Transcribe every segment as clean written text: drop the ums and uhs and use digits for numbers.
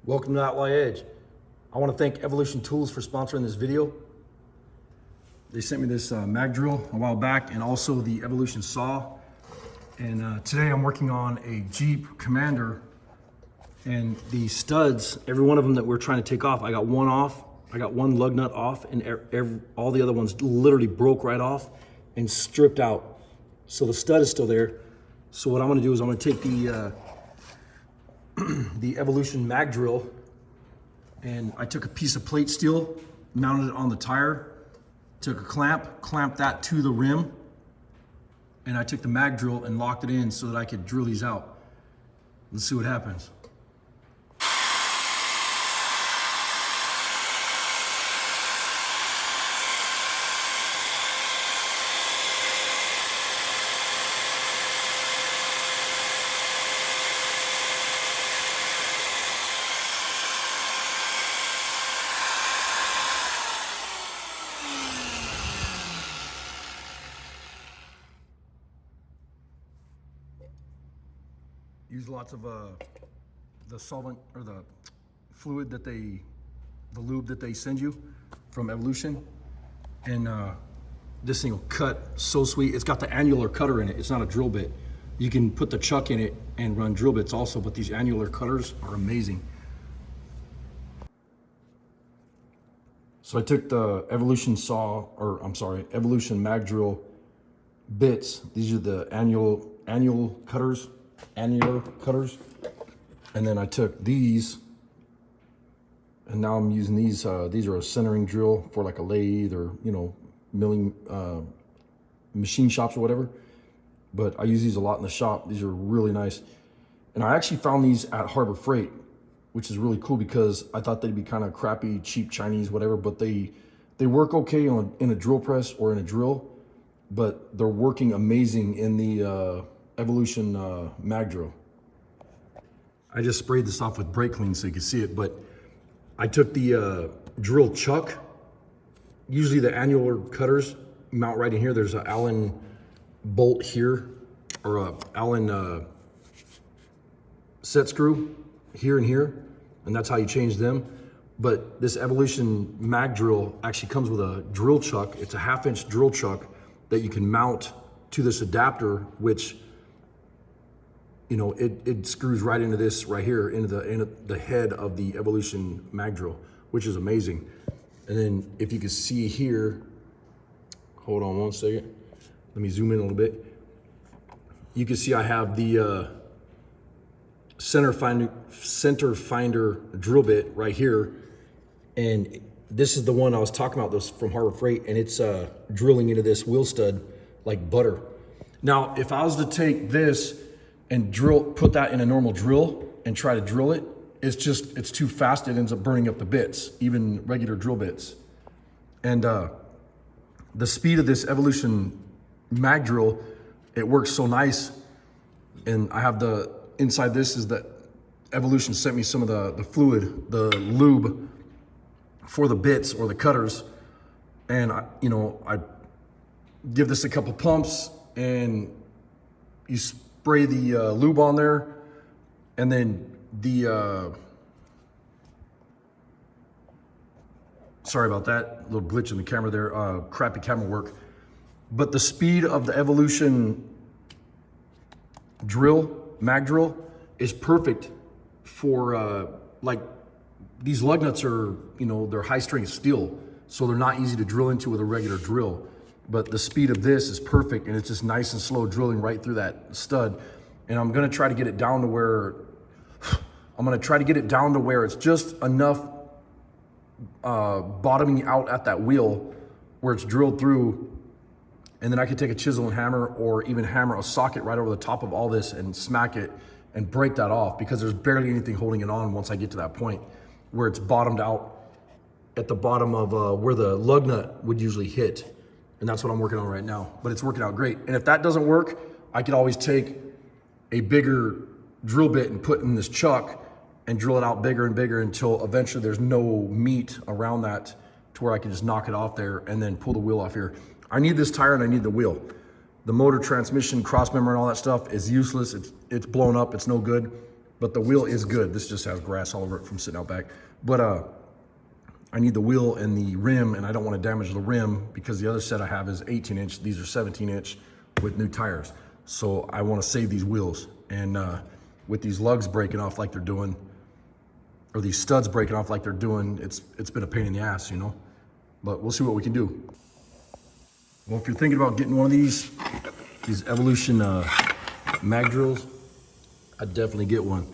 Welcome to Outlaw Edge. I want to thank Evolution Tools for sponsoring this video. They sent me this mag drill a while back and also the Evolution saw. And today I'm working on a Jeep Commander, and the studs, every one of them that we're trying to take off, I got one off. I got one lug nut off, and all the other ones literally broke right off and stripped out. So the stud is still there. So what I'm gonna do is I'm gonna take the Evolution mag drill, and I took a piece of plate steel, mounted it on the tire, took a clamped that to the rim, and I took the mag drill and locked it in so that I could drill these out. Let's see what happens. Use lots of the solvent or the fluid that the lube that they send you from Evolution, and this thing will cut so sweet. It's got the annular cutter in it. It's not a drill bit. You can put the chuck in it and run drill bits also, but these annular cutters are amazing. So I took the Evolution saw, or I'm sorry, Evolution mag drill bits. These are the annular cutters, and then I took these, and now I'm using these. These are a centering drill for like a lathe or milling machine shops or whatever. But I use these a lot in the shop. These are really nice, and I actually found these at Harbor Freight, which is really cool because I thought they'd be kind of crappy, cheap Chinese, whatever. But they work okay in a drill press or in a drill, but they're working amazing in the Evolution mag drill. I just sprayed this off with brake clean so you can see it, but I took the drill chuck. Usually the annular cutters mount right in here. There's an Allen bolt here, or a Allen set screw here and here, and that's how you change them. But this Evolution mag drill actually comes with a drill chuck. It's a 1/2-inch drill chuck that you can mount to this adapter, which it screws right into this right here, into the head of the Evolution mag drill, which is amazing. And then if you can see here, hold on one second. Let me zoom in a little bit. You can see I have the center finder drill bit right here. And this is the one I was talking about, this from Harbor Freight, and it's drilling into this wheel stud like butter. Now, if I was to take this and put that in a normal drill and try to drill it, it's too fast. It ends up burning up the bits, even regular drill bits. And the speed of this Evolution mag drill, it works so nice. And I have inside this is that Evolution sent me some of the fluid, the lube for the bits or the cutters. And I give this a couple pumps, and you spray the lube on there, and then sorry about that, little glitch in the camera there, crappy camera work. But the speed of the Evolution mag drill is perfect for like these lug nuts are, they're high strength steel, so they're not easy to drill into with a regular drill. But the speed of this is perfect, and it's just nice and slow drilling right through that stud. And I'm gonna try to get it down to where it's just enough bottoming out at that wheel where it's drilled through, and then I could take a chisel and hammer, or even hammer a socket right over the top of all this and smack it and break that off, because there's barely anything holding it on once I get to that point where it's bottomed out at the bottom of where the lug nut would usually hit. And that's what I'm working on right now, but it's working out great. And if that doesn't work, I could always take a bigger drill bit and put in this chuck and drill it out bigger and bigger until eventually there's no meat around that to where I can just knock it off there and then pull the wheel off here. I need this tire and I need the wheel. The motor, transmission, cross member, and all that stuff is useless. It's blown up, it's no good. but the wheel is good. This just has grass all over it from sitting out back. But I need the wheel and the rim, and I don't want to damage the rim because the other set I have is 18 inch. These are 17 inch with new tires. So I want to save these wheels. And with these lugs breaking off like they're doing, or these studs breaking off like they're doing, it's been a pain in the ass, you know? But we'll see what we can do. Well, if you're thinking about getting one of these Evolution mag drills, I'd definitely get one.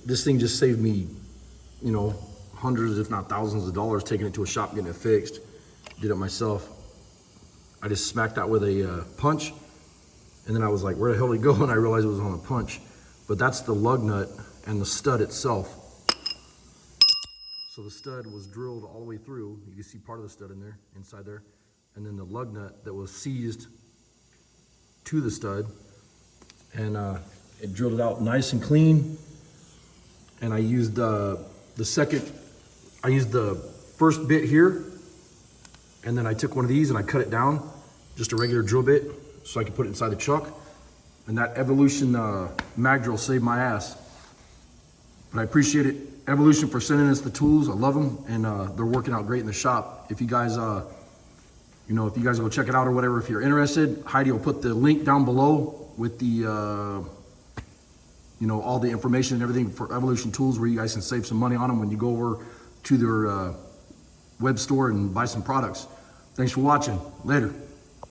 This thing just saved me, you know, hundreds, if not thousands of dollars taking it to a shop, getting it fixed. Did it myself. I just smacked that with a punch, and then I was like, where the hell did it go? And I realized it was on a punch. But that's the lug nut and the stud itself. So the stud was drilled all the way through. You can see part of the stud in there, inside there. And then the lug nut that was seized to the stud. And it drilled it out nice and clean. And I used the first bit here. And then I took one of these and I cut it down, just a regular drill bit, so I could put it inside the chuck. And that Evolution mag drill saved my ass. But I appreciate it, Evolution, for sending us the tools. I love them, and they're working out great in the shop. If you guys, you know, if you guys go check it out or whatever, if you're interested, Heidi will put the link down below with the, you know, all the information and everything for Evolution tools, where you guys can save some money on them when you go over to their web store and buy some products. Thanks for watching. Later.